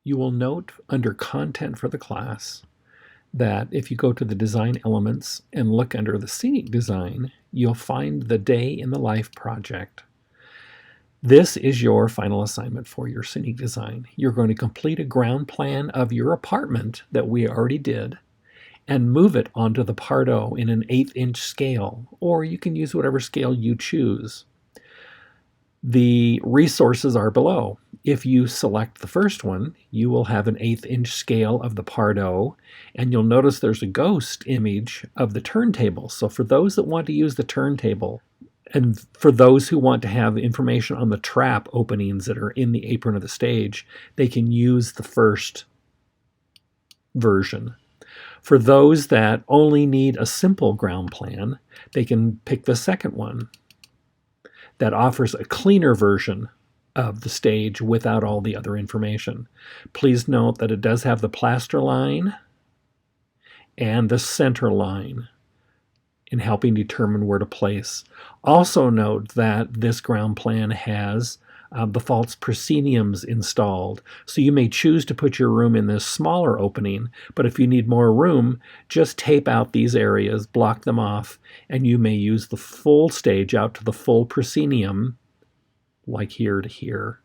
You will note under Content for the class that if you go to the Design Elements and look under the Scenic Design, you'll find the Day in the Life project. This is your final assignment for your scenic design. You're going to complete a ground plan of your apartment that we already did and move it onto the Pardo in an 1/8" scale, or you can use whatever scale you choose. The resources are below. If you select the first one, you will have an 1/8" scale of the Pardo, and you'll notice there's a ghost image of the turntable. So for those that want to use the turntable, and for those who want to have information on the trap openings that are in the apron of the stage, they can use the first version. For those that only need a simple ground plan, they can pick the second one that offers a cleaner version of the stage without all the other information. Please note that it does have the plaster line and the center line in helping determine where to place. Also note that this ground plan has the false prosceniums installed. So you may choose to put your room in this smaller opening, but if you need more room, just tape out these areas, block them off, and you may use the full stage out to the full proscenium, like here to here,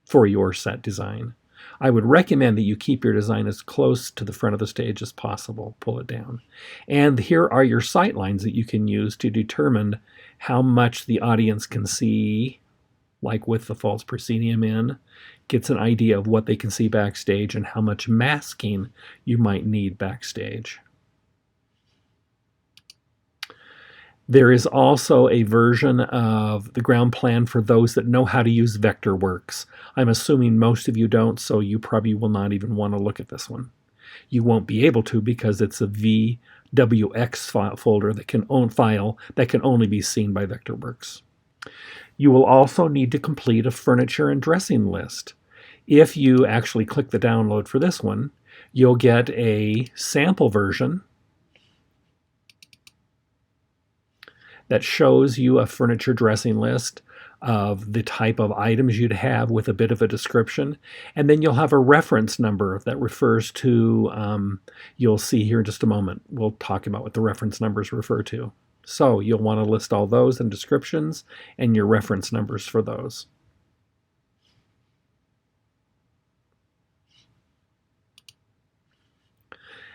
for your set design. I would recommend that you keep your design as close to the front of the stage as possible. Pull it down. And here are your sight lines that you can use to determine how much the audience can see, like with the false proscenium in, gets an idea of what they can see backstage and how much masking you might need backstage. There is also a version of the ground plan for those that know how to use Vectorworks. I'm assuming most of you don't, so you probably will not even want to look at this one. You won't be able to because it's a VWX folder that can only be seen by Vectorworks. You will also need to complete a furniture and dressing list. If you actually click the download for this one, you'll get a sample version that shows you a furniture dressing list of the type of items you'd have with a bit of a description. And then you'll have a reference number that refers to, you'll see here in just a moment. We'll talk about what the reference numbers refer to. So you'll want to list all those and descriptions and your reference numbers for those.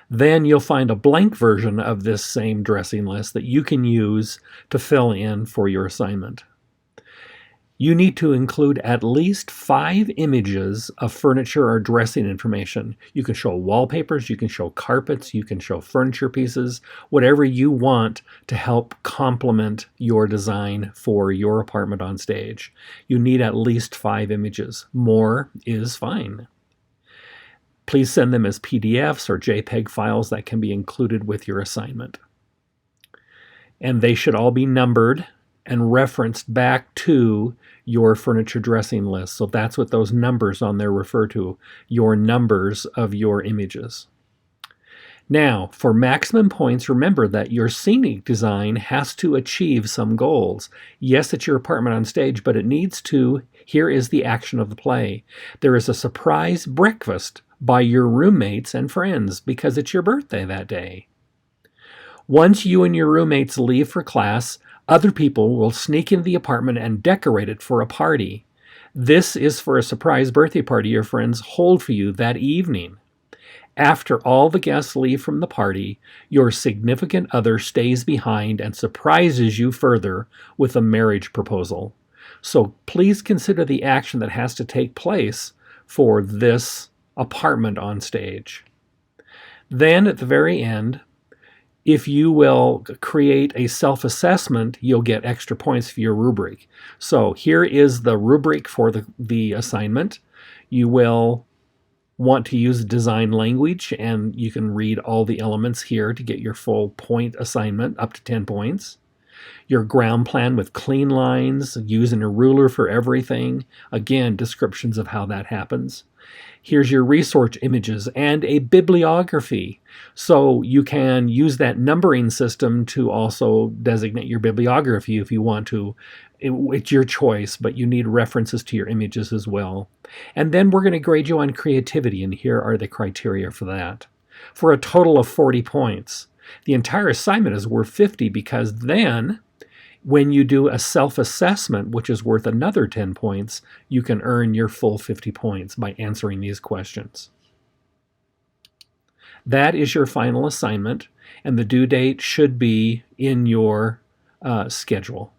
Then you'll find a blank version of this same dressing list that you can use to fill in for your assignment. You need to include at least 5 images of furniture or dressing information. You can show wallpapers, you can show carpets, you can show furniture pieces, whatever you want to help complement your design for your apartment on stage. You need at least 5 images. More is fine. Please send them as PDFs or JPEG files that can be included with your assignment. And they should all be numbered and referenced back to your furniture dressing list. So that's what those numbers on there refer to, your numbers of your images. Now, for maximum points, remember that your scenic design has to achieve some goals. Yes, it's your apartment on stage, but it needs to. Here is the action of the play. There is a surprise breakfast by your roommates and friends because it's your birthday that day. Once you and your roommates leave for class, other people will sneak into the apartment and decorate it for a party. This is for a surprise birthday party your friends hold for you that evening. After all the guests leave from the party, your significant other stays behind and surprises you further with a marriage proposal. So please consider the action that has to take place for this apartment on stage. Then at the very end, if you will create a self-assessment, you'll get extra points for your rubric. So here is the rubric for the assignment. You will want to use design language, and you can read all the elements here to get your full point assignment, up to 10 points. Your ground plan with clean lines, using a ruler for everything. Again, descriptions of how that happens. Here's your resource images and a bibliography. So you can use that numbering system to also designate your bibliography if you want to. It's your choice, but you need references to your images as well. And then we're going to grade you on creativity, and here are the criteria for that. For a total of 40 points. The entire assignment is worth 50 because then when you do a self-assessment, which is worth another 10 points, you can earn your full 50 points by answering these questions. That is your final assignment, and the due date should be in your schedule.